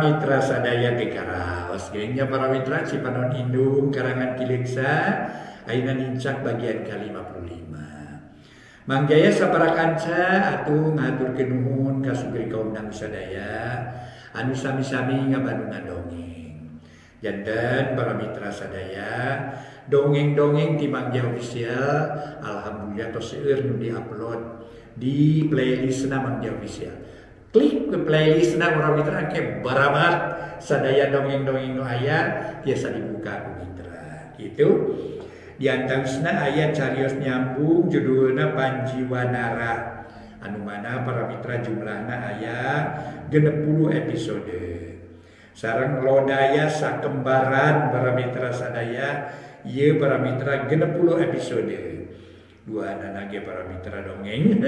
mitra sadaya tekaraos gengnya para mitra Cipanon Indung karangan Kileksa ayeuna nincak bagian ke-55. Mangjaya sabaraha kanca atuh ngaturkeun nuhun ka sugri kaum dangu sadaya anu sami-sami ngabandungan dongeng. Janten para mitra sadaya dongeng-dongeng ti Mangjaya Official alhamdulillah tos seueur nu di-upload di playlistna Mangjaya Official. Klik ke playlistna para mitra ke baramat sadaya dongeng-dongeng nu aya tiasa dibuka ku mitra. Gitu. Di antarana aya carios nyambung judulna Panjiwanara anu mana para mitra jumlahna aya 60 episode sareng lodaya sakembaran para mitra sadaya ieu para mitra 60 episode dua anak ge para mitra dongeng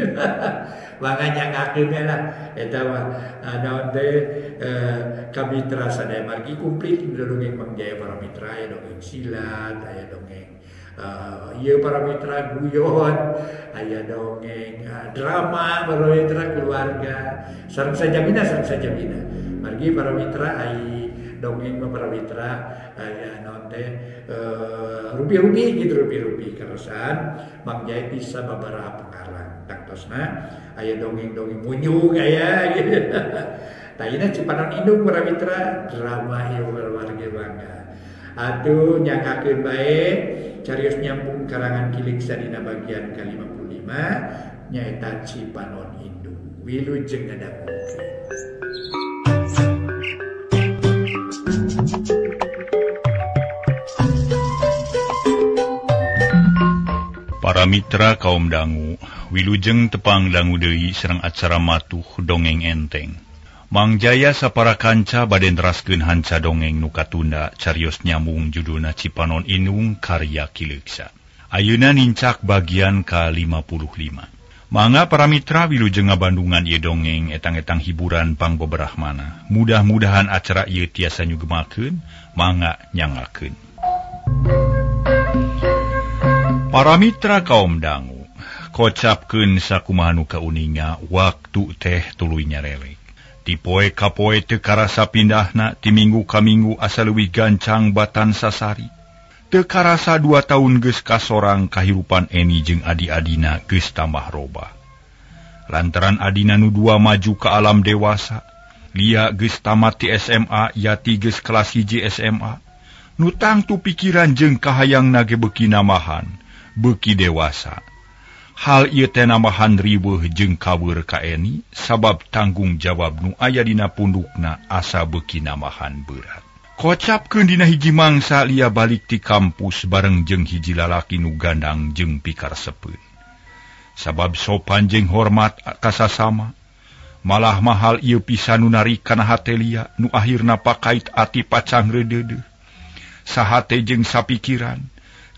mangga nyangakeun lah eta mah naon teh ka mitra sadaya margi komplit dongeng Mangjaya para mitra aya dongeng silat aya dongeng iya para mitra guyon, aya dongeng drama para mitra keluarga, sareng sajamina. Margi para mitra ai dongeng para mitra aya naon teh rupi-rupi karosan Mangjaya bisa babaraha pengarang. Taktosna aya dongeng-dongeng munyung aya gitu. Tayina Cipanon Indung para mitra drama ieu warga bangga. Aduh nyangakeun bae carios nyambung karangan Kileksa dina bagian ke-55 nyaeta Cipanon Indung. Wilujeng ngadamukeun. Para mitra kaum dangu, wilujeng tepang dangu deui sareng acara matuh dongeng enteng. Mangjaya sapara kanca bade neraskeun hanca dongeng nu katunda carios nyambung judulna Cipanon Indung karya Kileksa. Ayeuna nincak bagian ke-55. Mangga para mitra wilujeng ngabandungan ieu dongeng etang-etang hiburan pangbeberahmana. Mudah-mudahan acara ieu tiasa nyugemakeun, mangga nyangakeun. Para mitra kaum dangu, kocapkeun sakumaha nu kauninga waktu teh tuluy nyarelek. Di poe ka poe teu karasa pindahna ti minggu ka minggu asa leuwih gancang batan sasari. Teu karasa 2 tahun geus kasorang kahirupan Eni jeung adi-adina geus tambah robah. Lantaran adina nu dua maju ka alam dewasa, Lia geus tamat ti SMA, Yati geus kelas 1 SMA. Nu tangtu pikiran jeung kahayangna ge beuki namahan, beuki dewasa. Hal ieu teh namahan riweuh jeung kaweur ka Eni sabab tanggung jawab nu aya dina pundukna asa beuki namahan berat. Kocapkeun dina hiji mangsa Lia balik ti kampus bareng jeung hiji lalaki nu gandang jeung pikaresepeun. Sabab sopan jeung hormat ka sasama, malah mahal ieu pisan nu narik kana hate Lia nu akhirna pakait ati pacang reudeuh. Sahate jeung sapikiran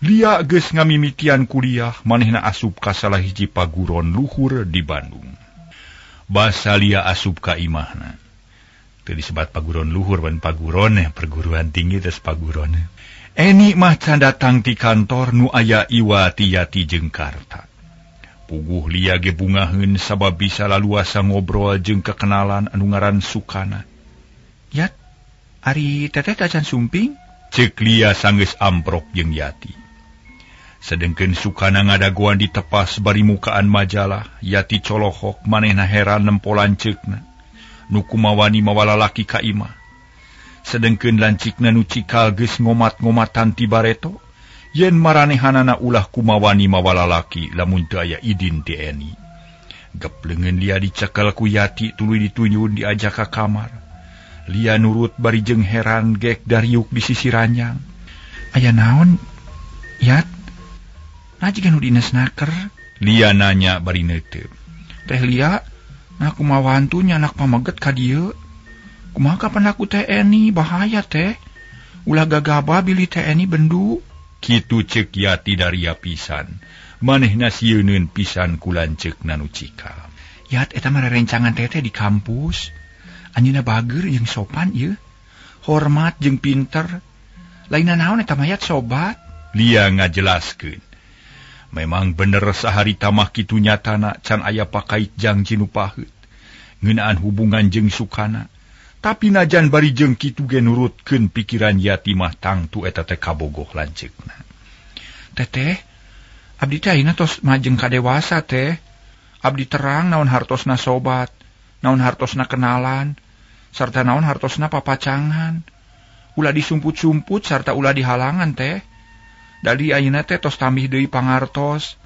Lia geus ngamimitian kuliah manehna asup ka salah hiji paguron luhur di Bandung. Basa Lia asup ka imahna. Teu disebat paguron luhur ban paguron perguruan tinggi tes paguron. Eni mah can datang ti kantor nu aya Iwati Yati jeung Karta. Puguh Lia ge bungaheun sabab bisa laluasa ngobrol jeung kekenalan anu ngaran Sukana. Yat, ari teteh tacan sumping? Ceuk Lia sanggeus amprok jeung Yati. Sedengkeun Sukana ngadagoan di tepas bari mukaan majalah, Yati colohok manehna heran nempolan ceukna. Nu kumawani mawa lalaki ka imah. Sedengkeun lancikna nu cikal geus ngomat-ngomatan ti bareto, yen maranehanana ulah kumawani mawa lalaki lamun teu aya idin ti Eni. Gepleungeun Lia dicekel ku Yati tuluy ditunyun diajak ka kamar. Lia nurut bari jeung heran gek dariuk di sisi ranjang. Aya naon? Yat? Jika nu dines naker, Lia nanya bari neuteup. Teh Lia, nak kumaha hantunya anak pamaget ka dieu. Kumaha kapan aku teh Eni bahaya teh. Ulah gagaba bili teh Eni bendu. Kitu ceuk Yati daria pisan. Manehna sieuneun pisan ku lanceukna nu cikal. Yat eta mah rerencangan teteh di kampus. Anjeunna bager jeung sopan ieu. Hormat jeung pinter. Lainna naon eta mah Yat sobat. Lia ngajelaskeun. Memang bener sahari tamah kitu nyatana can aya pakait janji nu paheut. Ngeunaan hubungan jeung Sukana. Tapi najan bari jeung kitu ge nurutkeun pikiran Yati mah tangtu eta teh kabogoh lanceukna. Teteh, abdi teh ayeuna tos majeng ka dewasa teh. Abdi terang naon hartosna sobat, naon hartosna kenalan, sarta naon hartosna papacangan. Ulah disumput-sumput sarta ulah dihalangan teh. Dali ayeuna teh tos tambih deui pangartos.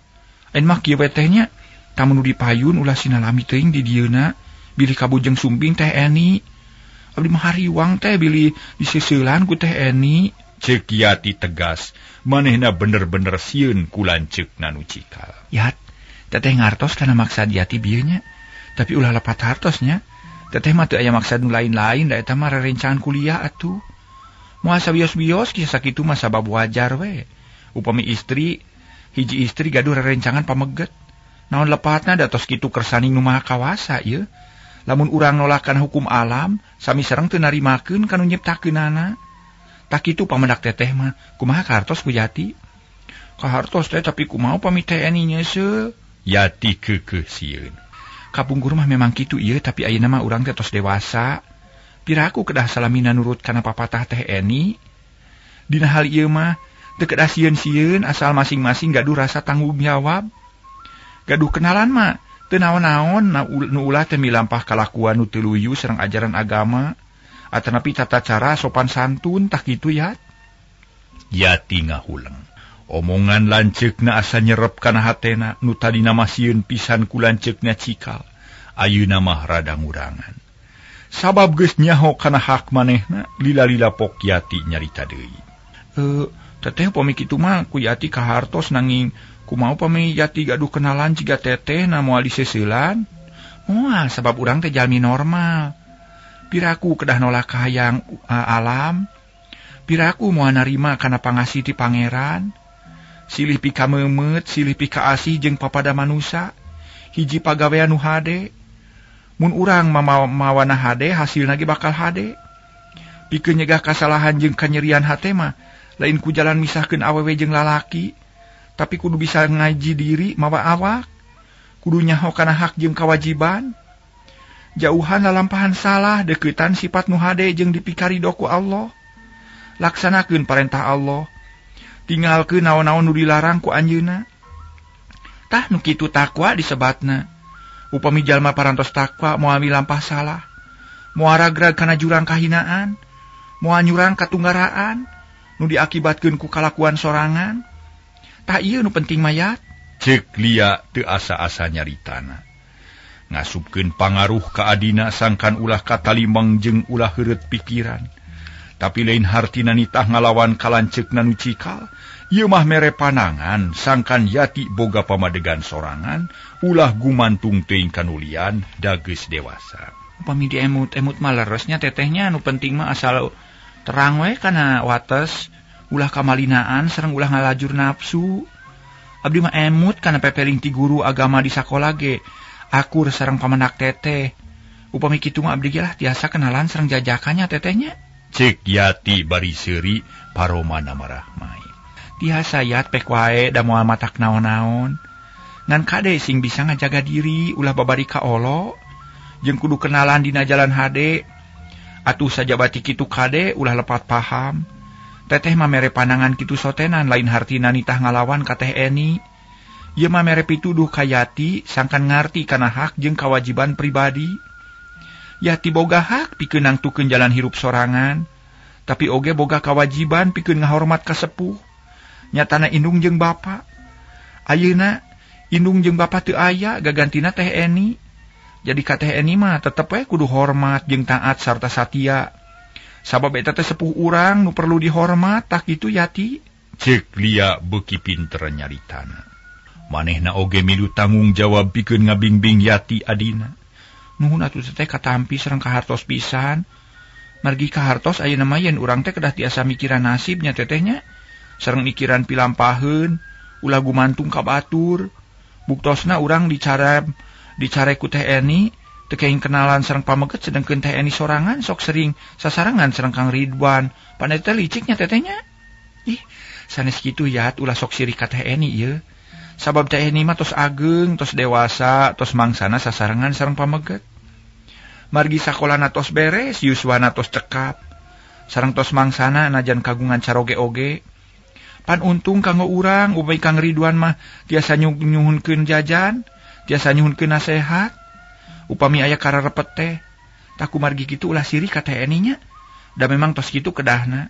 Ain mah kieu we teh nya, tamun dipayun ulah sinalami teuing di dieuna, bilih kabujeng sumping teh Eni. Abdi mah hariwang teh bilih diseuselan ku teh Eni. Ceuk Yati tegas, manehna bener-bener sieun ku lanceukna nu cikal. Yat, teteh ngartos kana maksad Yati bieu nya, tapi ulah lepat hartosnya. Teteh mah teu aya maksad nu lain-lain, da eta mah rerencangan kuliah atuh. Moal sabios-bios kisah kitu mah sabab wajar we. Upami hiji istri gaduh rerencangan pameget. Naon lepatna da tos kitu kersaning nu maha kawasa ieu. Lamun urang nolakkan hukum alam, sami sareng teu narimakeun kanu nyiptakeunana. Tak kitu pamendak teteh mah, kumaha kahartos ku Yati? Kahartos teh tapi kumaha upami teh Eni nyeuseul? Yati keukeuh sieun. Kapungkur mah memang kitu ieu, tapi ayeuna mah urang teh tos dewasa. Piraku kedah salamina nurut kana papatah teh Eni. Dina hal ieu mah teu kedah sieun-sieun asal masing-masing gaduh rasa tanggung jawab. Gaduh kenalan mah teu naon-naon nu ulah teh milampah kalakuan nu teu luyu sareng ajaran agama, atanapi tata cara sopan santun tah kitu ya. Yati ngahuleng. Omongan lanceukna asa nyerep kana hatena nu tadina mah sieun pisan ku lanceukna cikal. Ayeuna mah rada ngurangan. Sabab geus nyaho kana hak manehna, lila-lila pok Yati nyarita deui. Teteh upami kitu mah ku Yati kahartos nanging kumaha upami Yati gaduh kenalan jiga teteh na moal diseuselan? Moal sabab urang teh jalmi normal. Piraku kedah nolak kahayang alam. Piraku moal narima kana pangasih ti pangeran. Silih pika meumeut, silih pika asih jeung papada manusa. Hiji pagawean nu hade. Mun urang mawana hade, hasilna ge bakal hade. Pikeun nyegah kasalahan jeung kanyerian hate mah lain ku jalan misahkeun awewe jeung lalaki. Tapi kudu bisa ngaji diri mawa awak. Kudu nyaho kana hak jeung kewajiban. Jauhan lalampahan salah, dekeutan sifat nu hade jeung dipikarido ku Allah. Laksanakeun parentah Allah. Tinggalkeun naon-naon nu dilarang ku anjeunna. Tah nu kitu takwa disebatna. Upami jalma parantos takwa moal milampah salah, moal ragrag kana jurang kahinaan, moal nyurang katunggaraan, nu diakibatkeun ku kalakuan sorangan. Tah ieu nu penting mayat. Ceuk Lia teu asa-asa nyaritana. Ngasupkeun pangaruh ka adina sangkan ulah katalimbang jeung ulah heureut pikiran. Tapi lain hartina nitah ngalawan kalanceukna nu cikal. Ieu mah mere panangan sangkan Yati boga pamadegan sorangan, ulah gumantung teuing kanulian da geus dewasa. Upami diemut-emut mah leresnya tetehnya nu penting mah asal terang we kana wates, ulah kamalinaan sareng ulah ngalajur nafsu. Abdi mah emut kana pepeling ti guru agama di sakola ge, akur sareng pamendak teteh. Upami kitu mah abdi ge lah tiasa kenalan sareng jajakannya tetehnya. Cek Yati bari seuri paromana marahmai. Tiasa Yat pek wae da moal matak naon-naon. Ngan kade sing bisa ngajaga diri ulah babari ka Allah. Jeung kudu kenalan dina jalan hade. Atuh sajabati kitu kade ulah lepat paham. Teteh mah mere panangan kitu sotenan lain hartina nitah ngalawan ka teh Eni. Ieu mah mere pituduh ka Yati sangkan ngarti kana hak jeung kewajiban pribadi. Yati boga hak pikeun nangtukeun jalan hirup sorangan, tapi oge boga kewajiban pikeun ngahormat ka sepuh. Nyatana indung jeung bapa. Ayeuna indung jeung bapa teu aya, gagantina teh Eni. Jadi ka teh Eni mah tetep we kudu hormat jeung taat sarta satia. Sabab eta teh sepuh urang nu perlu dihormat, tak kitu Yati. Ceuk Lia beuki pinter nyaritana. Manehna oge milu tanggung jawab pikeun ngabingbing Yati adina. Nuhun atuh teh katampi sareng kahartos pisan. Margi kahartos ayeuna mah yen urang teh kedah tiasa mikiran nasibnya tetehnya. Sareng mikiran pilampaheun, ulah gumantung ka batur. Buktosna urang dicare ku teh Eni, teu keing kenalan sareng pameget sedengkeun teh Eni sorangan sok sering sasarangan sareng Kang Ridwan. Pandai teh liciknya tetehnya. Ih, sanes kitu Yat ulah sok sirih ka teh Eni ieu. Sabab teh Eni mah tos ageng, tos dewasa, tos mangsana sasarangan sareng pameget. Margi sakolana tos beres, yuswana tos cekap. Sareng tos mangsana najan kagungan caroge-oge. Pan untung kanggo urang, upami Kang Ridwan mah tiasa nyuhunkeun jajan, tiasa nyuhunkeun nasehat. Upami aya kararepet teh, tak kumargi kitu ulah siri ka Teh Eni nya. Da memang tos kitu kedahna.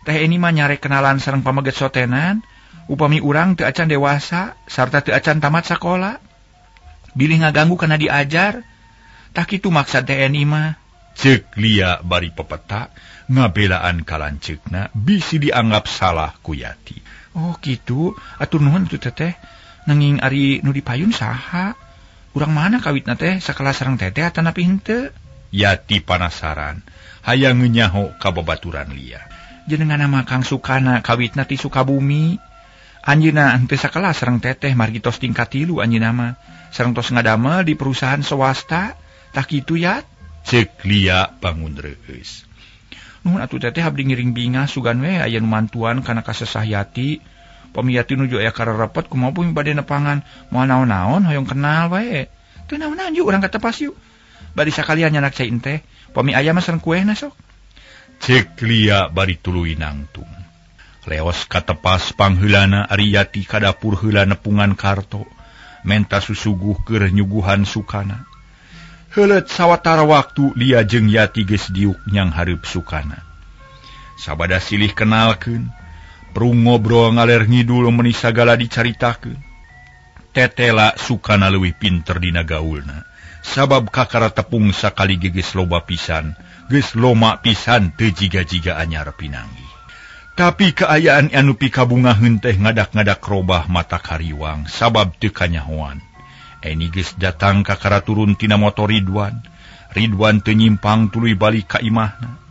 Teh Eni mah nyare kenalan sareng pameget sotenan, upami urang teu acan dewasa sarta teu acan tamat sakola. Bilih ngaganggu kana diajar, tak kitu maksud Teh Eni mah. Ceuk Lia bari pepeta ngabelaan kalanceukna bisi dianggap salah ku Yati. Oh kitu, atur nuhun tu teteh. Nanging ari nu dipayun saha? Urang mana kawitna teh sakelas sareng teteh atanapi henteu? Yati panasaran, hayang nyaho ka babaturan Lia. Jenengan nama Kang Sukana kawitna ti Sukabumi. Anjeunna henteu sakelas sareng teteh margi tos tingkat 3 anjeunna mah. Sareng tos ngadamel di perusahaan swasta. Tak kitu Yat? Ceuk Lia bangun reueus. Nuhun atuh teteh abdi ngiring bingah sugan we aya nu mantuan kana kasesah Yati. Pami Yati nuju aya kararepet kumaha pun bade nepangan moal naon-naon hoyong kenal wae. Teu naon-naon yuk urang katepas yuk. Bari sakalian nyanak cai teh, pami aya mah sareng kuehna sok. Ceuk Lia bari tuluy nangtung. Leos katepas pangheulana ari Yati ka dapur heula nepungan karto. Menta susuguh keur nyuguhan Sukana. Heuleut sawatara waktu Lia jeung Yati geus diuk nyang hareup Sukana. Sabada silih kenalkeun, perung ngobrol ngaler ngidul meuni sagala dicaritakeun. Tetela Sukana leuwih pinter dina gaulna, sabab kakara tepung sakali geus loba pisan, geus loma pisan teu jiga-jiga anyar pinanggih. Tapi kaayaan anu pikabungaheun teh ngadak-ngadak robah mata kariwang sabab teu kanyahoan. Eni geus datang ka kara turun tina motor Ridwan. Ridwan teu nyimpang tuluy balik ka imahna.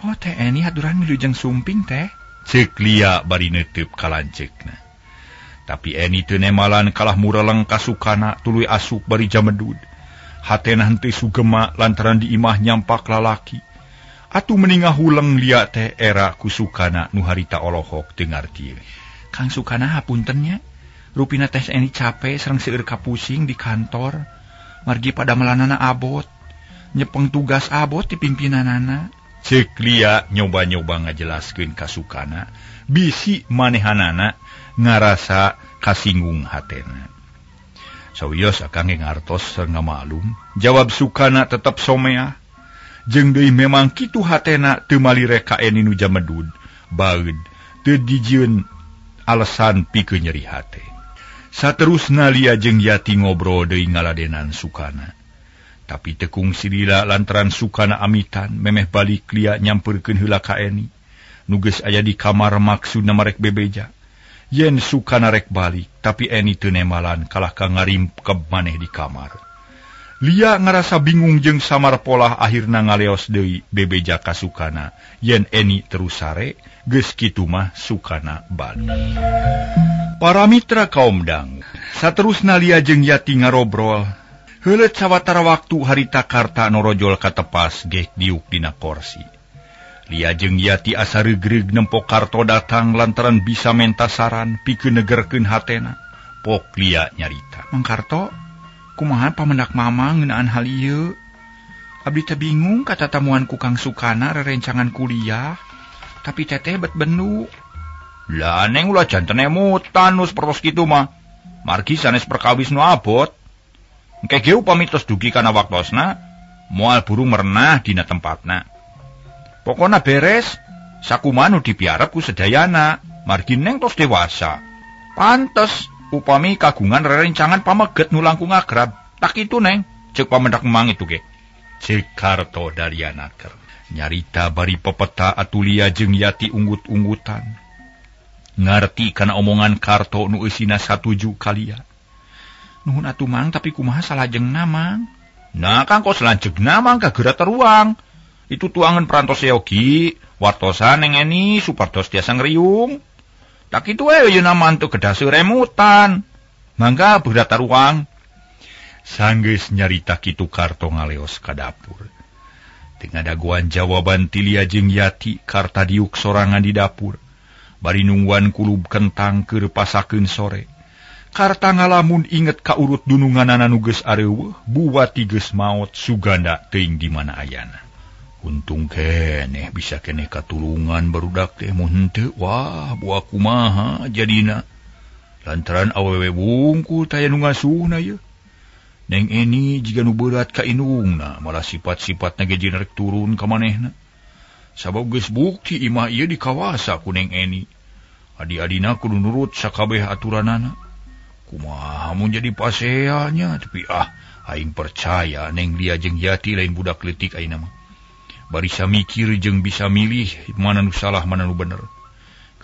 Oh Teh Eni haturan milujeng sumping teh. Ceuk Lia bari neuteub kalanceukna. Tapi Eni teu nemalan kalah mureleng ka Sukana tuluy asup bari jamedud. Hatena henteu sugema lantaran di imah nyampak lalaki. Atuh meninga huleng Lia teh era ku Sukana nu harita olohok teu ngarti. Kang Sukana hapunten nya. Rupina Teh Eni capek sareng seueur kapusing di kantor. Margi pada melanana abot. Nyepeng tugas abot di pimpinanana. Ceuk Lia nyoba-nyoba ngajelaskeun ka Sukana. Bisi manehanana ngarasa kasinggung hatena. Sawios akang ngartos sareng ngamalum. Jawab Sukana tetep someah. Jeung deui memang kitu hatena teu malirek ka Eni nu jamedud. Baeud teu dijieun alasan pikeun nyeri hate. Saterusna Lia jeung Yati ngobrol deui ngaladenan Sukana. Tapi tekung silila lantaran Sukana amitan memeh balik Lia nyampeurkeun heula ka Eni. Nu geus aya di kamar maksudna marek bebeja. Yen Sukana rek balik, tapi Eni teu nemalan kalah ka ngarimpkeb maneh di kamar. Lia ngarasa bingung jeung samar polah akhirna ngaleos deui bebeja ka Sukana. Yen Eni terus sare, geus kitu mah Sukana balik. Para mitra kaum dangu, saterusna Lia jeung Yati ngarobrol. Heuleut sawatara waktu harita karta norojol katepas gek diuk dina kursi. Lia jeung Yati asa regreg nempo karto datang lantaran bisa menta saran pikeun negerkeun hatena. Pok Lia nyarita. Mang Karto, kumaha pamendak mama ngeunaan hal ieu? Abdi teh bingung katatamuan ku Kang Sukana rerencangan kuliah, tapi teteh bet bendu. Lah neng ulah janten emutan nu sapertos kitu mah. Margi sanes perkawis nu abot. Engke ge upami tos dugi kana waktosna, moal buru merenah dina tempatna. Pokona beres, sakumaha nu dipiarep ku sedayana, margi neng tos dewasa. Pantes upami kagungan rerencangan pameget nu langkung agrab. Tak kitu neng, ceuk pamendak memang itu ge. Ceuk Karto Daryanaker. Nyarita bari pepeta atulia jeung Yati unggut-unggutan. Ngarti kana omongan Karto nu eusina satuju kalia. Nuhun atuh Mang, tapi kumaha salajengna Mang? Nah Kang kos lanjegna Mang kageurat teruang. Itu tuangan perantos yogi, wartosan Neng Eni supados tiasa ngriung. Tak kitu we yeuna mantu kedaseur remutan. Mangga beurat teruang. Sanggeus nyarita kitu Karto ngaleos ka dapur. Teu ngadaguan jawaban ti Lia jeung Yati, karta diuk sorangan di dapur. Bari nungguan kulub kentang keur pasakeun sore. Karta ngalamun inget kaurut dununganana nu geus areuweuh, buati geus maot suganda teuing di mana ayana. Untung keneh bisa keneh katulungan barudak teh mun henteu wah buah kumaha jadina. Lantaran awewe bungkul taya nu ngasuhna ye. Neng Eni jiga nu berat ka indungna, malah sifat-sifatna ge rek turun ka manehna. Sabab geus bukti imah ieu dikawasa ku Neng Eni. Adi-adina kudu nurut sakabeh aturanana. Kumaha mun jadi paseanya, tapi aing percaya Neng Lia jeung Yati lain budak leutik ayeuna mah. Bari samikir jeung bisa milih mana nu salah mana nu bener.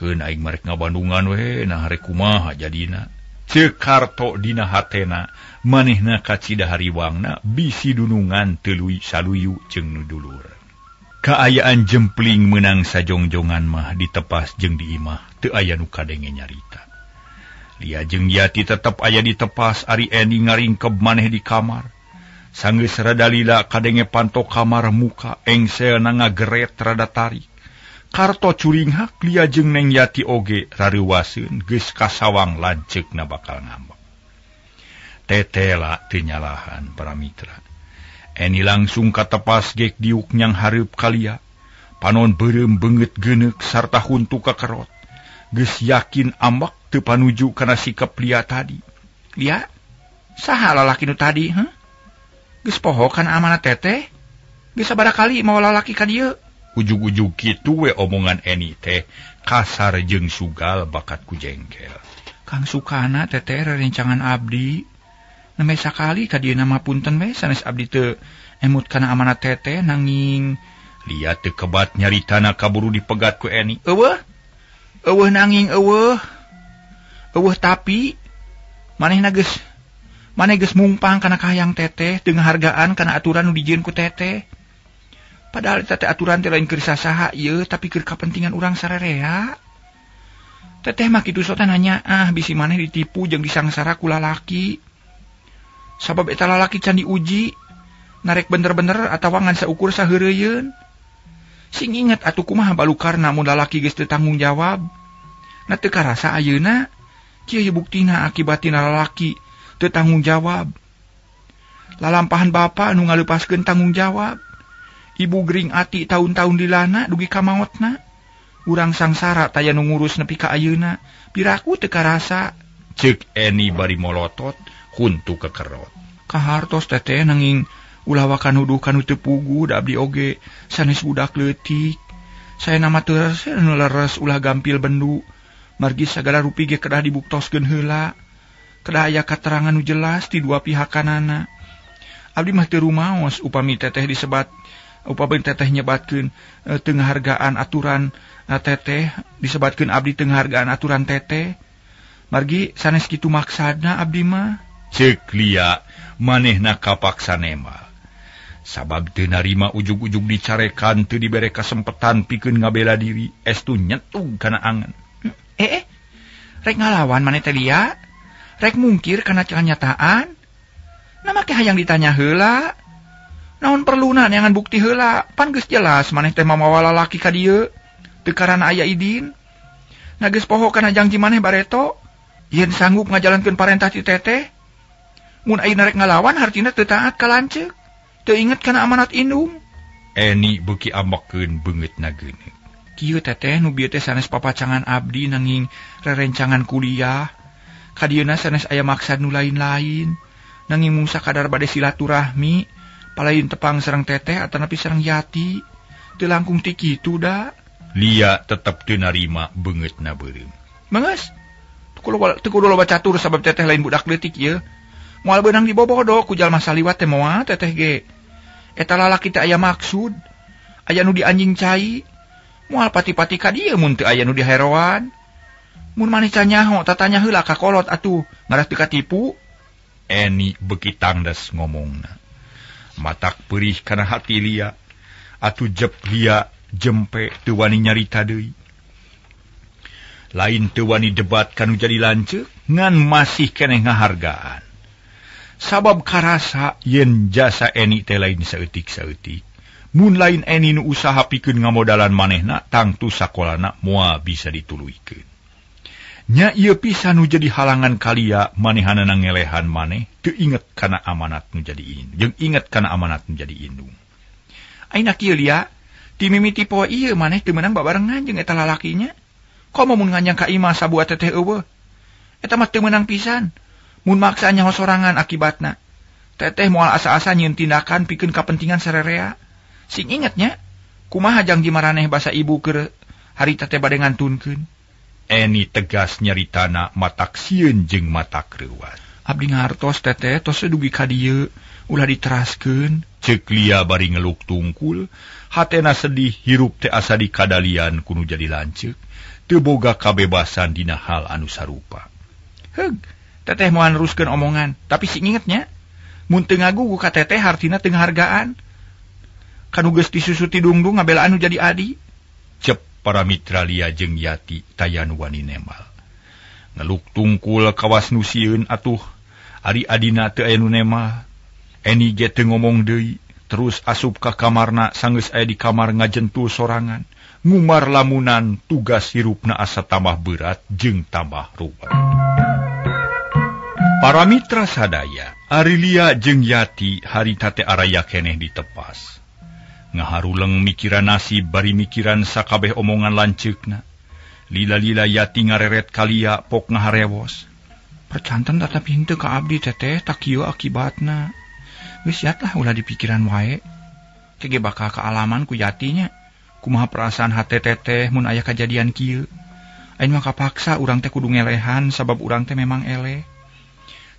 Keun aing marek ngabandungan we nah rek kumaha jadina. Ceuk Karto dina hatena, manehna kacida hariwangna bisi dunungan tuluy saluyu jeung nu dulur. Kaayaan jempling menang sajongjongan mah ditepas jeung di imah teu aya nu kadenge nyarita. Lia jeung Yati tetep aya ditepas ari Eni ngaringkeb maneh di kamar. Sanggeus rada lila kadenge pantok kamar muka engselna ngageret rada tarik. Karto curinghak Lia jeung Neng Yati oge rareuwaseun geus kasawang lanceukna bakal ngambek. Tetela teu nyalahan para mitra. Eni langsung katepas gek diuk nyang hareup ka Lia. Panon beureum beungeut geuneuk sarta huntu kakerot. Geus yakin ambak teu panuju kana sikap Lia tadi. Lia, saha lalaki nu tadi, heh? Geus poho kana amanat teteh? Geus sabaraha kali mau lalaki ka dieu? Ujug-ujug kitu we omongan Eni teh kasar jeung sugal bakat ku jengkel. Kang Sukana teteh rerencangan abdi. Nembe sakali ka dieu nama punten we sanes abdi teu emut kana amanat teteh nanging Lia teu kebat nyaritana kaburu dipegat ku Eni. Eueuh nanging eueuh tapi maneh geus mungpang kana kahayang teteh teu ngahargaan kana aturan nu dijieun ku teteh. Padahal teteh aturan teh lain keur sasaha ieu tapi keur kapentingan urang sararea. Teteh mah kitu sote nanya bisi maneh ditipu jeung disangsara ku lalaki. Sabab eta lalaki can diuji narek bener-bener atawa ngan saukur saheureuyeun. Sing inget atuh kumaha balukarna mun lalaki geus teu tanggung jawab. Na teu karasa ayeuna kieu buktina akibatina lalaki teu tanggung jawab. Lalampahan bapa anu ngaleupaskeun tanggung jawab. Ibu gering ati tahun-tahun dilana dugi ka maotna. Urang sangsara taya nu ngurus nepi ka ayeuna, piraku teu karasa. Ceuk Eni bari molotot huntu kekerot. Kahartos teteh nanging ulah wakan nuduh kanu teu pugu da abdi oge sanes budak leutik. Saena mah teu anu leres ulah gampil bendu. Margi sagala rupi ge kedah dibuktoskeun heula. Kedah aya katerangan nu jelas ti dua pihakanana. Abdi mah teu rumaos upami teteh nyebatkeun teu ngahargaan aturan teteh, disebatkeun abdi teu ngahargaan aturan teteh. Margi sanes kitu maksadna abdi mah. Ceuk Lia manehna kapaksa nemal. Sabab teu narima ujug-ujug dicarekan teu dibere kasempetan pikeun ngabela diri, estu nyetug kana angen. Rek ngalawan maneh teh Lia? Rek mungkir kana kenyataan? Na make hayang ditanya heula. Naon perluna neangan bukti heula? Pan geus jelas maneh teh mamawa lalaki ka dieu teu karana aya idin. Na geus poho kana janji maneh bareto yen sanggup ngajalankeun parentah ti teteh. Mun ayeuna rek ngalawan hartina teu taat ka lanceuk, teu inget kana amanat indung. Eni beuki ambakkeun beungeutna geuneuk. Kieu teteh nu bieu teh sanes papacangan abdi nanging rerencangan kuliah. Kadieuna sanes aya maksad nu lain-lain. Nanging mung sakadar bade silaturahmi, palain tepang sareng teteh atanapi sareng Yati. Teu langkung ti kitu da. Lia tetep teu narima beungeutna beureum. Mangeus. Teu kudu loba catur sabab teteh lain budak leutik ieu. Moal beunang dibobodo ku jalma saliwat teh moal teteh ge. Eta lalaki teh aya maksud, aya nu dianjing cai. Moal pati-pati ka dieu mun teu aya nu diheroan. Mun maneh canyaho tatanya heula ka kolot atuh, ngaras teu katipu. Eni beuki tangdes ngomongna. Matak peurih kana hati Lia, atuh jep Lia jempe teu wani nyarita deui. Lain teu wani debat kanu jadi lanceuk, ngan masih keneh ngahargaan. Sabab karasa yen jasa Eni teh lain saeutik-saeutik. Mun lain Eni nu usaha pikeun ngamodalan manehna, tangtu sakolana moal bisa dituluykeun. Nya ieu pisan nu jadi halangan kalia manehanana ngelehan maneh teu inget kana amanat nu jadi indung jeung inget kana amanat nu jadi indung. Ayeuna kieu lia ti mimiti poe ieu maneh teu meunang babarengan jeung eta lalakinya. Komo mun nganyang ka imah sabua teteh eueuh. Eta mah teu meunang pisan. Mun maksa nyaho sorangan akibatna. Teteh moal asa-asa nyieun tindakan pikeun kapentingan sarerea. Sing ingetnya kumaha janji maraneh basa ibu keur harita teh bade ngantunkeun. Eni tegas nyaritana matak sieun jeung matak reuas. Abdi ngartos teteh tos dugi ka dieu ulah diteraskeun. Ceuk lia bari ngeluk tungkul, hatena sedih hirup teh asa dikadalian kudu jadi lanceuk, teu boga kabebasan dina hal anu sarupa. Heug, teteh moal neruskeun omongan, tapi sing ingetnya mun teu ngagugu ka teteh hartina teu ngahargaan. Kanu geus disusuti dungdung ngabelaan nu jadi adi. Cep para mitra lia jeung Yati tayan wani nemal. Ngeluk tungkul kawas nu sieun atuh ari adina teu aya nu nemal. Eni ge teu ngomong deui, terus asup ka kamarna sanggeus aya di kamar ngajentul sorangan. Ngumar lamunan tugas hirupna asa tambah berat jeung tambah ruwet. Para mitra sadaya, ari lia jeung Yati harita teh araya keneh ditepas. Ngaharuleng mikiran nasib bari mikiran sakabeh omongan lanceukna. Lila-lila Yati ngareret kalia pok ngaharewos. Percanten tatapi henteu ka abdi teteh tak kieu akibatna. Geus yatlah ulah dipikiran wae. Tege bakal kaalaman ku Yatinya. Kumaha perasaan hate teteh mun aya kajadian kieu. Ain mah kapaksa urang teh kudu ngelehan sabab urang teh memang eleh.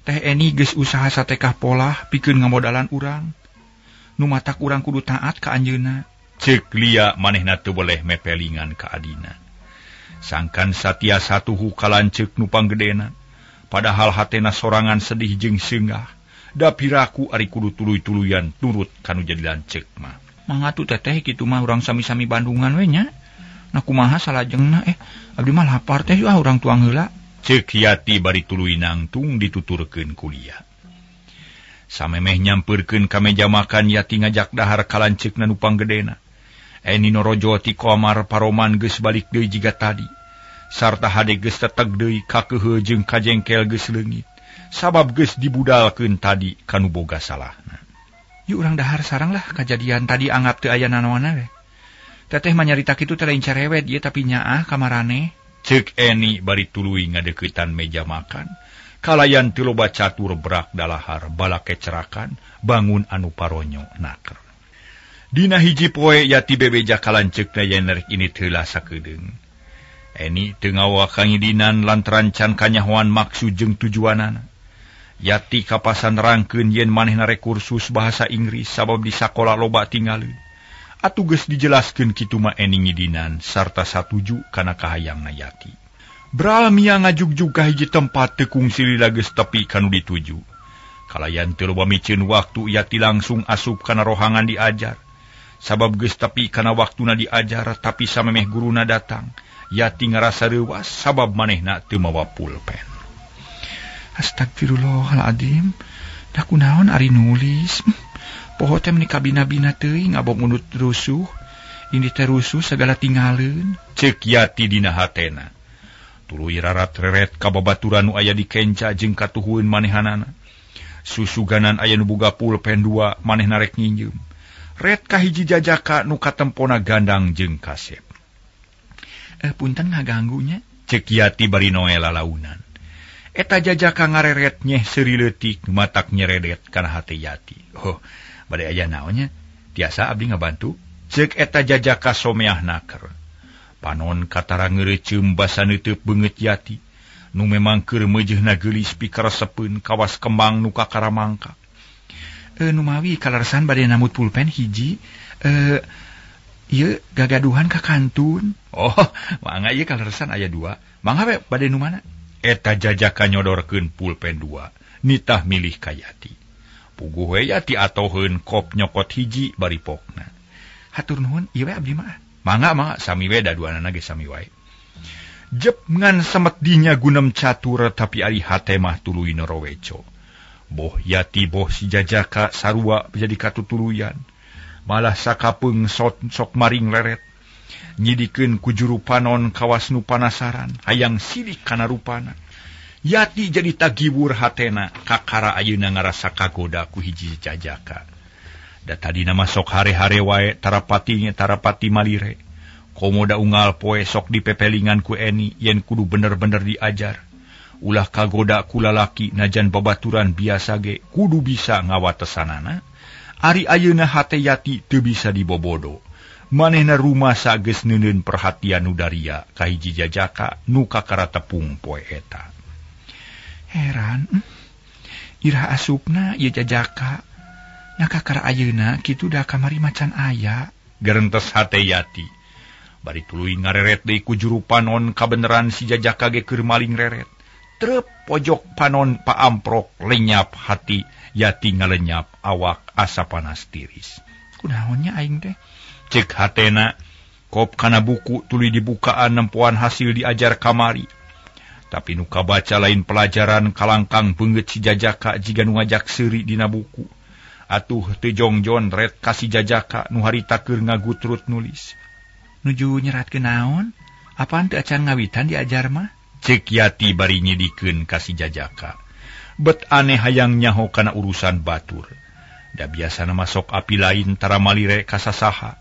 Teh Eni geus usaha satekah polah pikeun ngamodalan urang. Nu matak urang kudu taat ka anjeunna. Ceuk lia manehna teu boleh mepelingan ka adina. Sangkan satia satuhu kalanceuk nu panggedena. Padahal hatena sorangan sedih jeung seunggah. Da piraku ari kudu tuluy-tuluyan turut kanu jadi lanceuk mah. Mangatu teteh kitu mah urang sami-sami Bandungan we nya. Nah kumaha salajengna abdi mah lapar teh urang tuang heula. Ceuk Yati bari tuluy nangtung dituturkeun kuliah. Samemeh nyampeurkeun ka meja makan Yati ngajak dahar kalanceukna nu panggedena. Eni norojo ti kamar paroman geus balik deui jiga tadi. Sarta hade geus teteg deui kakeuheu jeung kajengkel geus leungit. Sabab geus dibudalkeun tadi kanu boga salahna. Yu urang dahar sarang lah kajadian tadi anggap teu aya nanawana we. Teteh mah nyarita kitu teh lain carewet ieu tapi nyaah kamarane. Ceuk Eni bari tuluy ngadeuketan meja makan. Kalayan teu loba catur berak dalahar bala kecerakan bangun anu paronyo naker. Dina hiji poe Yati bebeja kalanceukna yen rek ini heula sakedeung. Eni teu ngawa kangidinan lantaran can kanyahoan maksud jeung tujuanana. Yati kapasan nerangkeun yen manehna rek kursus bahasa Inggris sabab di sakola loba tinggaleun. Atuh geus dijelaskeun kitu mah Eni ngidinan sarta satuju kana kahayangna Yati. Beral mia ngajugjug ka hiji tempat teu kungsi lila geus tepi kanu dituju. Kalayan teu loba miceun waktu Yati langsung asup kana rohangan diajar. Sabab geus tepi kana waktuna diajar tapi samemeh guruna datang, Yati ngarasa reuwas sabab manehna teu mawa pulpen. Astagfirullahaladzim. Da kunaon ari nulis? Poho teh meni kabina-bina teuing ngabog munut rusuh. Ini teh rusuh segala tinggalin. Ceuk Yati dina hatena. Tuluy rarat-reret ka babaturan nu aya di kenca jeung katuhueun manehanana. Susuganan aya nu boga pulpen 2 manehna rek nginjem. Ret ka hiji jajaka nu katempona gandang jeung kasep. Punten ngaganggunya. Ceuk Yati bari noe lalaunan. Eta jajaka ngareret nyeh seuri leutik matak nyeredet kana hate Yati. Oh, bade aya naonnya? Tiasa abdi ngabantu. Ceuk eta jajaka someah naker. Panon katara ngeureuceum basa neuteuk beungeut Yati. Nu memang keur meujeuhna geulis pikaresepeun kawas kembang nu kakaramangka. Nu mawi kalarsan bade namut pulpen hiji. Ieu gagaduhan ka kantun. Oh, mangga ieu kalarsan aya 2. Mangga we bade nu mana? Eta jajaka nyodorkeun pulpen 2. Nitah milih ka Yati. Puguh we Yati atoheun kop nyokot hiji bari pokna. Hatur nuhun, ieu we abdi mah. Mangga sami we daduanana ge sami wae. Jep ngan semet dinya gunem catur tapi ari hate mah tuluy noroweco. Boh Yati boh si jajaka sarua jadi katutuluyan. Malah sakapeung sok maring leret. Nyidikeun ku juru panon kawas nu panasaran hayang sidik kana rupana. Yati jadi tagibur hatena kakara ayeuna ngarasa kagoda ku hiji jajaka. Da tadina masok hare-hare wae tarapati malire. Komoda unggal poe sok dipepelingan ku Eni yen kudu bener-bener diajar. Ulah kagoda ku lalaki najan babaturan biasa ge kudu bisa ngawatesanana. Ari ayeuna hate Yati teu bisa dibobodo. Manehna rumah sageus neuneun perhatian nu daria ka hiji jajaka nu kakara tepung poe eta. Heran, ira asupna ieu jajaka. Nya kakara ayeuna kitu da kamari macan aya, gerentes hate Yati. Bari tuluy ngareret deui ku juru panon kabeneran si jajaka ge keur maling reret. Trep pojok panon paamprok lenyap hati Yati ngalenyap awak asa panas tiris. Kunaonnya aing teh? Cek hatena, kop kana buku tuluy dibukaan nempoan hasil diajar kamari. Tapi nu kabaca lain pelajaran kalangkang beungeut si jajaka jiga nu ngajak seuri dina buku. Atuh teu jongjon ret ka si jajaka nu harita keur ngagutrut nulis. Nuju nyeratkeun naon? Apaan teu acan ngawitan diajar mah? Cek Yati bari nyidikeun ka si jajaka. Bet aneh hayang nyaho kana urusan batur. Da biasana masok api lain tara malire ka sasaha.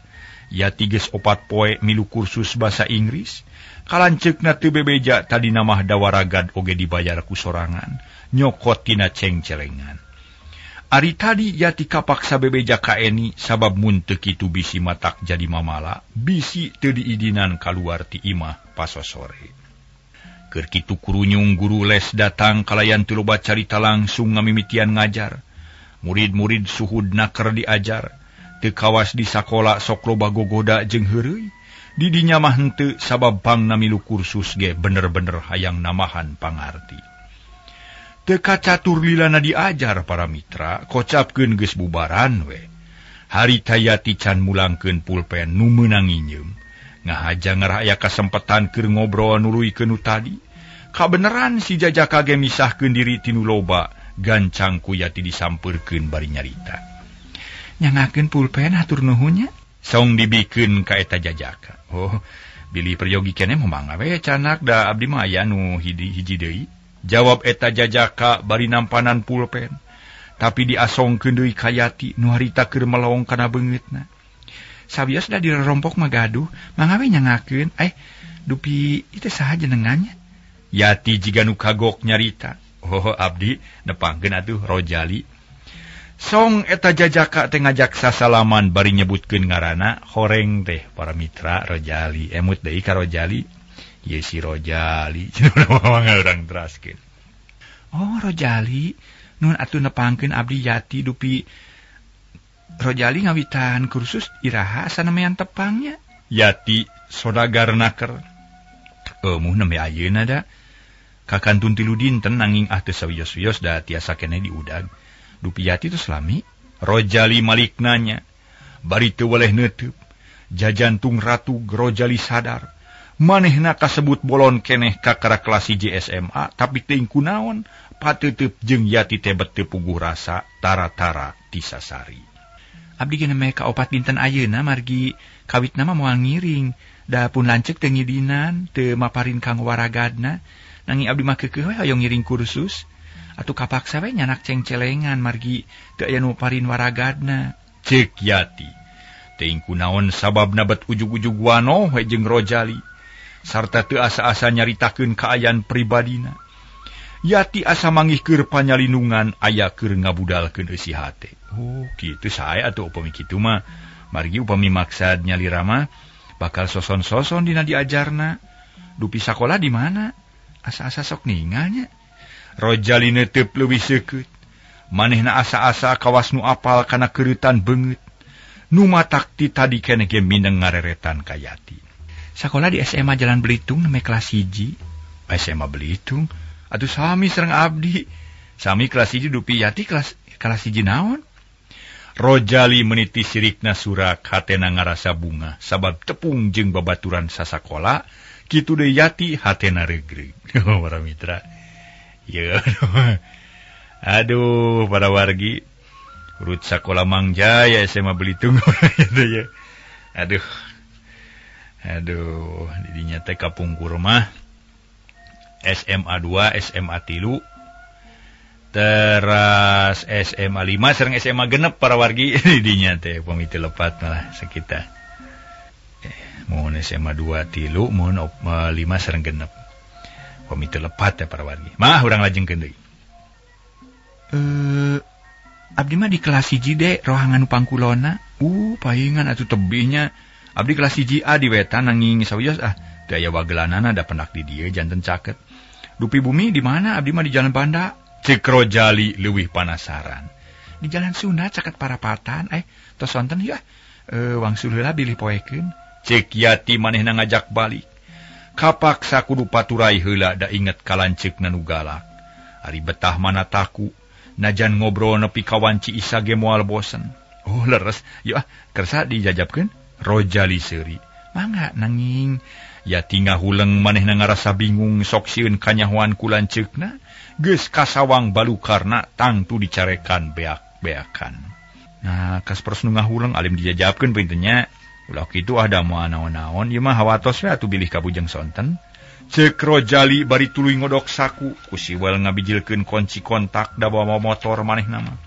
Yati geus 4 poe milu kursus basa Inggris. Kalanceukna teu bebeja tadina mah dawaragad oge dibayar ku sorangan. Nyokot tina cengcelengan. Ari tadi Yati kapaksa bebeja ka Eni sabab mun teu kitu bisi matak jadi mamala, bisi teu diidinan kaluar ti imah pasosore. Keur kitu kurunyung guru les datang kalayan teu loba carita langsung ngamimitian ngajar. Murid-murid suhudna keur diajar. Teu kawas di sakola sok loba gogoda jeung heureuy. Di dinya mah henteu sabab pangna milu kursus ge bener-bener hayang namahan pangarti. Teu kacatur lilana diajar para mitra, kocapkeun geus bubaran we. Harita Yati can mulangkeun pulpen nu meunang nginyeum. Ngahaja ngaraya kasempetan keur ngobrol nuluykeun nu tadi. Kabeneran si jajaka ge misahkeun diri tinu loba, gancang ku Yati disampeurkeun bari nyarita. Nyangakeun pulpen hatur nuhunnya. Song dibikeun ka eta jajaka. Oh, bilih peryogi keneh mangga we canak da abdi mah aya nu hiji deui. Jawab eta jajaka bari nampanan pulpen. Tapi diasongkeun deui ka Yati nu harita keur melong kana beungeutna. Sabios da direrompok mah gaduh, mangga we nyangakeun. Dupi itu saha jenengannya? Yati jiga nu kagok nyarita. Oh, abdi nepangkeun atuh Rojali. Song eta jajaka teh ngajak sasalaman bari nyebutkeun ngaranna horeng teh para mitra Rojali. Emut deui ka Rojali. Ye si Rojali. Mangga urang teraskeun. Oh, Rojali. Nun atuh nepangkeun abdi Yati dupi Rojali ngawitan kursus iraha asa nemean tepangnya. Yati sodagarna keur. Muh neme ayeuna da. Kakantun 3 dinten nanging teu sawios-wios da tiasa keneh diudag. Dupi Yati tu selami, Rojali malik nanya, bari teu weleh neuteub, jajantung ratu Rojali sadar, manehna kasebut bolon keneh kakara kelas 1 SMA, tapi teuing kunaon, pateuteub jeung Yati teh teu puguh rasa, tara-tara tisasari. Abdi geus nemeh ka 4 dinten ayeuna margi kawitna mah moal ngiring, da pun lanceuk teu ngidinan, teu maparin kang waragadna, nanging abdi mah keukeuh we hoyong ngiring kursus. Atuh kapaksa we nyanak cengcelengan margi teu aya nu parin waragadna. Cek Yati. Teuing kunaon sababna bet ujug-ujug wanoh we jeung Rojali. Sarta teu asa-asa nyaritakeun kaayaan pribadina. Yati asa manggih keur panyalindungan aya keur ngabudalkeun eusi hate. Oh, kitu sae atuh upami kitu mah. Margi upami maksad nyalira mah bakal soson-soson dina diajarna. Dupi sakola di mana? Asa-asa sok ningalnya. Rojali neuteub leuwih seukeut. Manehna asa-asa kawas nu apal kana keurutan beungeut. Nu matak ti tadi keneh ge mindeng ngareretan ka Yati. Sakola di SMA Jalan Belitung neme kelas 1. SMA Belitung? Atuh sami sareng abdi. Sami kelas 1 dupi Yati kelas 1 naon? Rojali meniti sirikna surak hatena ngarasa bunga sabab tepung jeung babaturan sasakola. Kitu deui Yati hatena regreg. Para mitra. Ya, aduh, para wargi, urut sakola Mang Jaya SMA Belitung, ya. Aduh, Aduh, didinya teh kapungkur mah SMA 2, SMA 3, teras SMA 5 sareng SMA genep para wargi didinya teh pamiti lepat malah sakita. Mohon SMA 2 3, mohon 5 sareng genep. Pamiti lepat teh para wargi. Mah urang lajengkeun deui. Abdi mah di kelas 1 dek rohangan pangkulona. Paingan atuh tebihnya. Abdi kelas 1A di wetan nanging sawios teu aya wagelanana da pendak di dieu janten caket. Dupi bumi di mana? Abdi mah di Jalan Banda. Cek Rojali leuwih panasaran. Di Jalan Sunda caket parapatan. Tos sonten ya. Wangsul heula bilih poekeun. Cek Yati manehna ngajak balik. Kapaksa kudu paturai heula da inget kalanceukna nu galak. Ari betah mana taku. Najan ngobrol nepi kawanci Isa ge moal bosen. Leres. Yuk kersa dijajabkeun. Rojali seuri. Mangga nanging. Yati ngahuleng manehna ngarasa bingung sok sieun kanyahoan kulanceukna. Geus kasawang balukarna tangtu dicarekan beak-beakan. Nah, kas pros nu ngahuleng alim dijajabkeun pintunya. Ulah kitu ada moal naon-naon, ieu mah hawatos we atuh bilih ka bujang sonten. Cek Rojali bari tuluy ngodok saku, ku siwel ngabijilkeun kunci kontak da bawa motor manehna mah.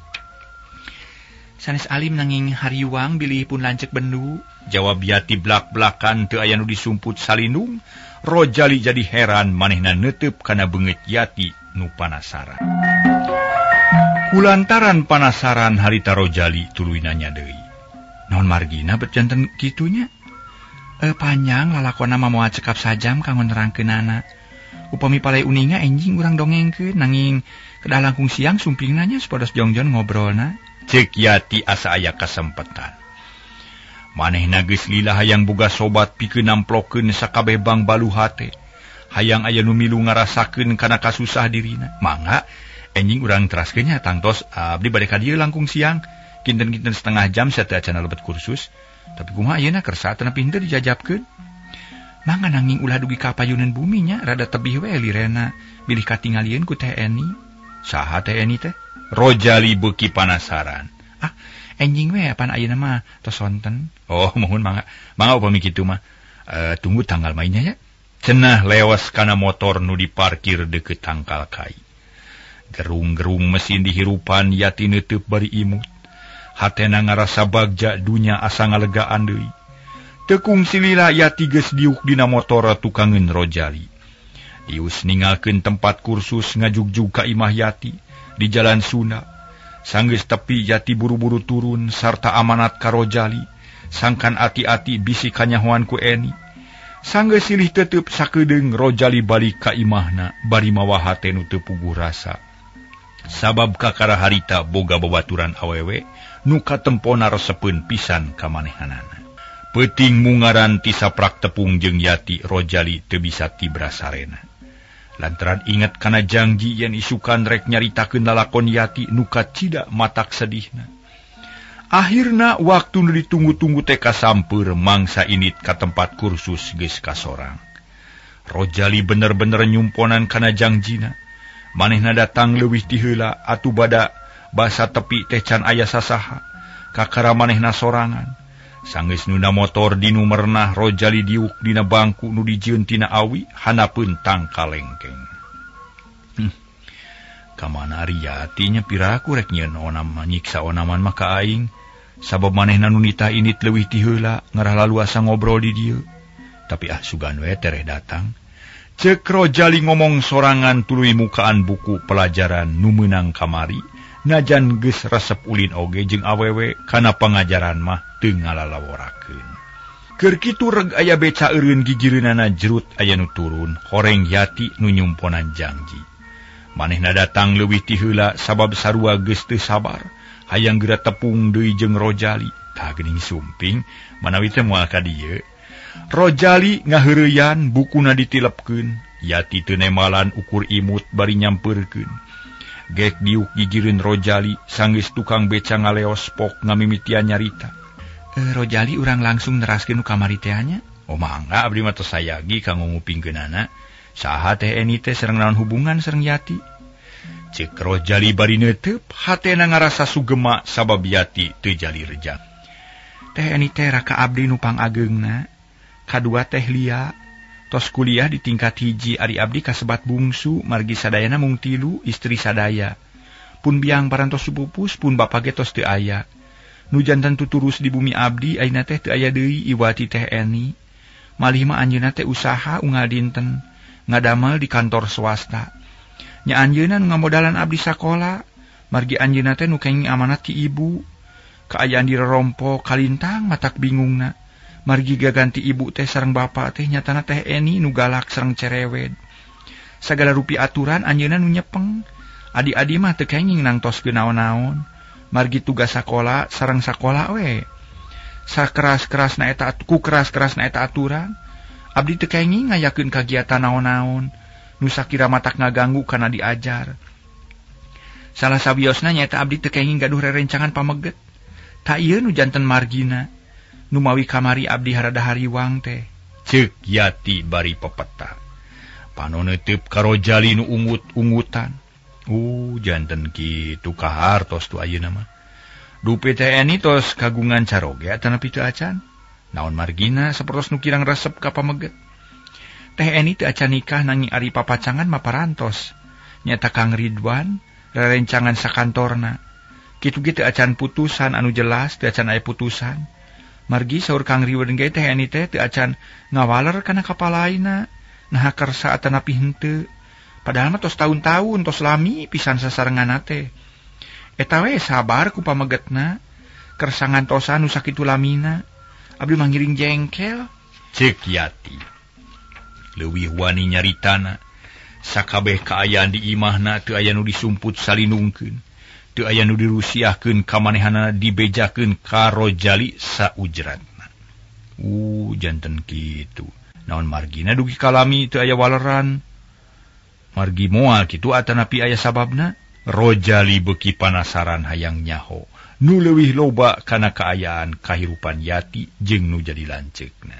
Sanes alim nanging hariwang bilih pun lancek bendu. Jawab Yati blak-blakan teu aya nu disumput salindung. Rojali jadi heran manehna neuteup kana beungeut Yati nu panasaran. Kulantaran panasaran harita Rojali tuluy nanya deui. Naon margina bet janten kitunya? Panjang lalakonna mah moal cekap sajam kanggo nerangkeunana. Upami palai uninga enjing urang dongengkeun nanging kedah langkung siang sumping nanya supados jongjon ngobrolna. Cek Yati asa aya kasempetan. Manehna geus lila hayang boga sobat pikeun namplokeun sakabeh bang balu hate. Hayang aya nu milu ngarasakeun kana kasusah dirina. Mangga enjing urang teraskeun nya tangtos abdi bade ka dieu langkung siang. Kinten-kinten setengah jam sateu acan lebet kursus. Tapi kumaha ayeuna kersa teu nepi henteu dijajabkeun. Mangga nanging ulah dugi ka payuneun bumi nya rada tebih we lirena bilih katingalieun ku Teh Eni. Saha Teh Eni teh? Rojali beuki panasaran. Enjing we pan ayeuna mah tos sonten. Mohon mangga. Mangga upami kitu mah. Tunggu tanggal mainnya ya. Cenah leos kana motor nu diparkir deukeut tangkal kai. Gerung-gerung mesin dihirupan Yati neuteup bari imut. Hatena ngarasa bagja dunya asa ngalegaan deui. Tekung silila Yati geus diuk dina motor tukangeun Rojali. Dius ningalkeun tempat kursus ngajugjug ka imah Yati. Di Jalan Sunda, sanggeus tepi Yati buru-buru turun sarta amanat ka Rojali, sangkan ati-ati bisi kanyahoan ku Eni. Sanggeus silih teuteup sakeudeung Rojali balik ka imahna bari mawa hate nu teu puguh rasa. Sabab kakara harita boga babaturan awewe nu katempona resepeun pisan ka manehanana. Peuting mungaran ti saprak tepung jeung Yati Rojali teu bisa tibra sarena. Lantaran ingat kana janji yen isukan rek nyaritakeun lalakon Yati nu kacida matak sedihna. Akhirna waktu nu ditunggu-tunggu teh kasampeur mangsa init ka tempat kursus geus kasorang. Rojali bener-bener nyumponan kana janjina. Manehna datang leuwih ti heula atuh bada basa tepi teh can aya sasaha. Kakara manehna sorangan. Sanggeus nuna motor di numerna Rojali diuk dina bangku nu dijieun tina awi hanapeun tangkal lengkeng. Kamana ari Yati nya piraku rek nyieun onam nyiksa onaman mah ka aing. Sabab manehna nu nitah init leuwih ti heula ngarah lalu asa ngobrol di dieu. Tapi sugan we tereh datang. Cek Rojali ngomong sorangan tuluy mukaan buku pelajaran nu meunang kamari. Najan geus resep ulin oge jeung awewe kana pangajaran mah teu ngalalaworakeun. Keur kitu reg aya beca eureun gigireunana jerut aya nu turun, horeng Yati nu nyumponan janji. Manehna datang leuwih ti heula sabab sarua geus teu sabar, hayang geura tepung deui jeung Rojali. Tah geuning sumping manawi teh moal ka dieu. Rojali ngaheureuyan bukuna ditilepkeun, Yati teu nemalan ukur imut bari nyampeurkeun. Gek diuk gigireun Rojali sanggeus tukang beca ngaleos pok ngamimitian nyarita. Rojali urang langsung neraskeun nu kamari teh nya. Mangga abdi mah tos sayagi kanggo ngupingkeunana. Saha Teh Eni teh sareng naon hubungan sareng Yati? Cek Rojali bari neuteup hatena ngarasa sugema sabab Yati teu jali rejang. Teh Eni teh raka abdi nu pangageungna. Kadua teh Lia tos kuliah di tingkat hiji ari abdi kasebat bungsu margi sadayana mung 3 istri sadaya. Pun biang parantos supupus pun bapa ge tos teu aya. Nu janten tuturus di bumi abdi ayeuna teh teu aya deui iwati teh Eni. Malih mah anjeunna teh usaha unggal dinten ngadamel di kantor swasta. Nya anjeunna nu ngamodalan abdi sakola, margi anjeunna teh nu kenging amanat ti ibu. Kaayaan di rerompo kalintang matak bingungna. Margi gaganti ibu teh sareng bapa teh nyatana teh Eni nu galak sareng cerewet. Sagala rupi aturan anjeunna nu nyepeng. Adi-adi mah teu kenging nangtoskeun naon-naon. Margi tugas sakola sareng sakola we. Sakeras-kerasna eta keras-kerasna eta aturan. Abdi teu kenging ngayakeun kagiatan naon-naon nu sakira matak ngaganggu kana diajar. Salah sabiosna nyaeta abdi teu kenging gaduh rerencangan pameget. Ta ieu nu janten margina. Nu mawi kamari abdi harada hariwang teh. Ceuk Yati bari pepeta. Panoneuteub karo jali nu ungut-ungutan. Janten kitu kahartos tu ayeuna mah. Dupe teh Eni tos kagungan caroge tanapi teu acan. Naon margina sapertos nu kirang resep ka pameget. Teh Eni teu acan nikah nanging ari papacangan mah parantos. Nyata Kang Ridwan rerencangan sakantorna. Kitu ge teu acan putusan anu jelas, teu acan aya putusan. Margi saur Kang Ridwan ge teh Eni teh teu acan ngawaler kana kapalaina. Nah kersa atanapi henteu. Padahal mah tos tahun-tahun tos lami pisan sasarenganna teh. Eta we sabar ku pamegetna. Kersangan tosan nu sakitu lamina. Abdi mah ngiring jengkel. Ceuk Yati. Leuwih wani nyaritana. Sakabeh kaayaan di imahna teu aya nu disumput salinungkeun. Teu aya nu dirusiahkeun kamanehana dibejakeun karo jali saujratna. Janten kitu. Naon margina dugi kalami teu aya waleran. Margi moal kitu atanapi aya sababna. Rojali beuki panasaran hayang nyaho. Nu leuwih loba kana kaayaan kahirupan Yati jeung nu jadi lanceukna.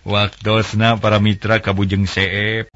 Waktosna para mitra kabujeng seep.